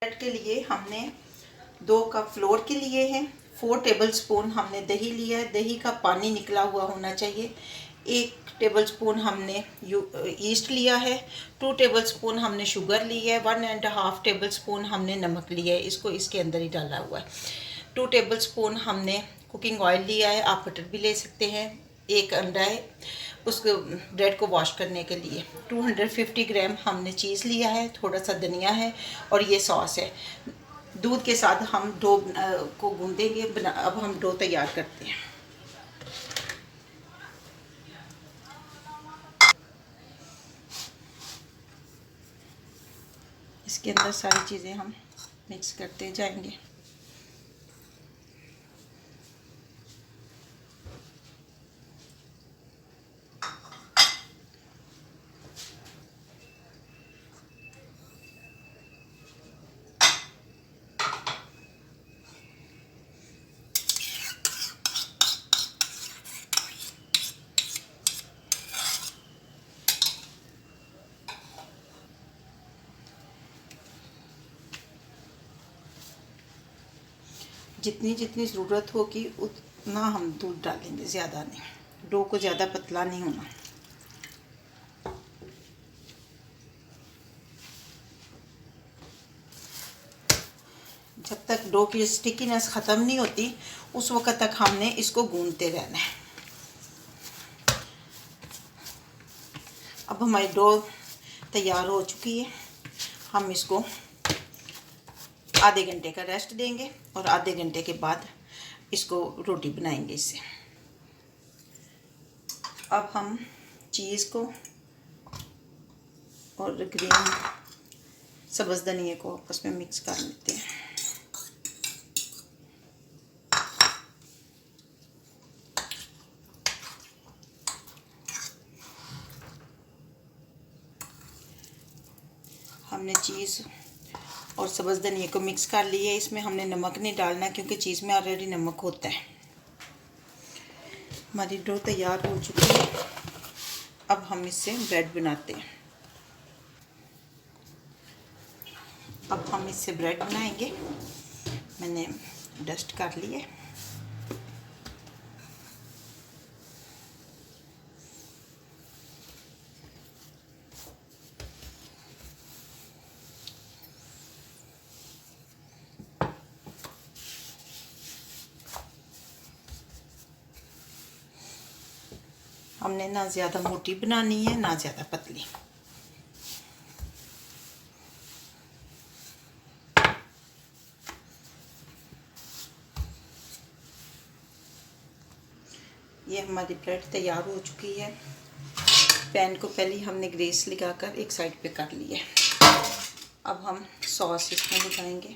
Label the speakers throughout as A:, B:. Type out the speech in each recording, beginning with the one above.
A: Bread के लिए हमने 2 कप फ्लोर के लिए हैं। 4 टेबलस्पून हमने दही लिया है, दही का पानी निकला हुआ होना चाहिए। 1 टेबलस्पून हमने ईस्ट लिया है। 2 टेबलस्पून हमने शुगर ली है। 1.5 टेबलस्पून हमने नमक लिया है, इसको इसके अंदर ही डाला हुआ है। 2 टेबलस्पून हमने कुकिंग ऑयल लिया है, आप बटर भी ले सकते हैं। 1 अंडा है उसको ब्रेड को वॉश करने के लिए। 250 ग्राम हमने चीज़ लिया है, थोड़ा सा धनिया है और ये सॉस है। दूध के साथ हम डो को गूंदेंगे। अब हम डो तैयार करते हैं। इसके अंदर सारी चीज़ें हम मिक्स करते जाएंगे। जितनी जितनी ज़रूरत होगी उतना हम दूध डालेंगे, ज़्यादा नहीं। डो को ज़्यादा पतला नहीं होना। जब तक डो की स्टिकीनेस ख़त्म नहीं होती उस वक़्त तक हमने इसको गूंदते रहना है। अब हमारी डो तैयार हो चुकी है। हम इसको आधे घंटे का रेस्ट देंगे और आधे घंटे के बाद इसको रोटी बनाएंगे इससे। अब हम चीज़ को और ग्रीन सब्ज़ धनिया को आपस में मिक्स कर लेते हैं। हमने चीज़ और सब्ज़ धनिया को मिक्स कर लिया है। इसमें हमने नमक नहीं डालना क्योंकि चीज़ में ऑलरेडी नमक होता है। हमारी डो तैयार हो चुकी है। अब हम इससे ब्रेड बनाते हैं। अब हम इससे ब्रेड बनाएंगे। मैंने डस्ट कर लिया है। हमने ना ज़्यादा मोटी बनानी है ना ज़्यादा पतली। ये हमारी ब्रेड तैयार हो चुकी है। पैन को पहले हमने ग्रीस लगाकर एक साइड पे कर लिया है। अब हम सॉस इसमें लगाएंगे।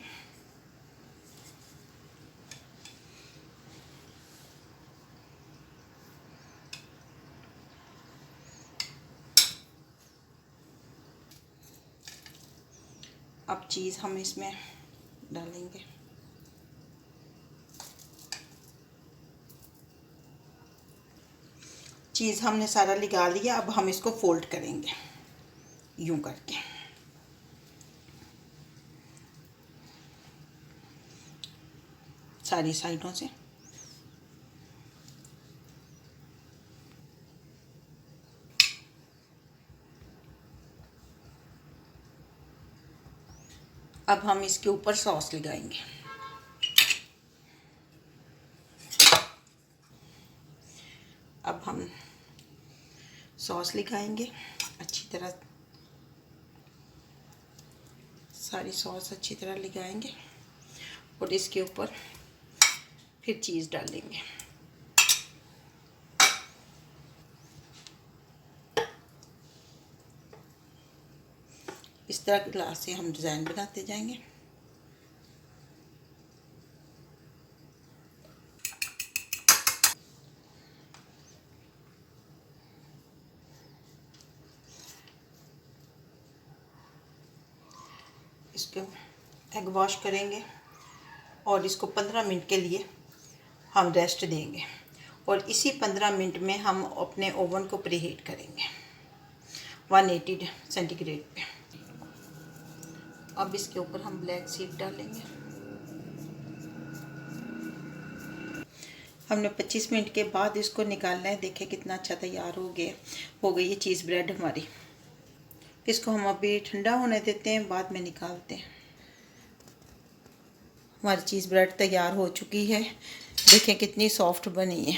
A: अब चीज़ हम इसमें डालेंगे। चीज़ हमने सारा लगा लिया। अब हम इसको फोल्ड करेंगे यूं करके। सारी साइडों से अब हम इसके ऊपर सॉस लगाएंगे। अब हम सॉस लगाएंगे अच्छी तरह। सारी सॉस अच्छी तरह लगाएंगे और इसके ऊपर फिर चीज़ डालेंगे। इस तरह ग्लास से हम डिज़ाइन बनाते जाएंगे। इसको एग वॉश करेंगे और इसको 15 मिनट के लिए हम रेस्ट देंगे और इसी 15 मिनट में हम अपने ओवन को प्रीहीट करेंगे 180 सेंटीग्रेड पे। अब इसके ऊपर हम ब्लैक सीड डालेंगे। हमने 25 मिनट के बाद इसको निकालना है। देखिए कितना अच्छा तैयार हो गई ये चीज़ ब्रेड हमारी। इसको हम अभी ठंडा होने देते हैं, बाद में निकालते हैं। हमारी चीज़ ब्रेड तैयार हो चुकी है। देखें कितनी सॉफ्ट बनी है।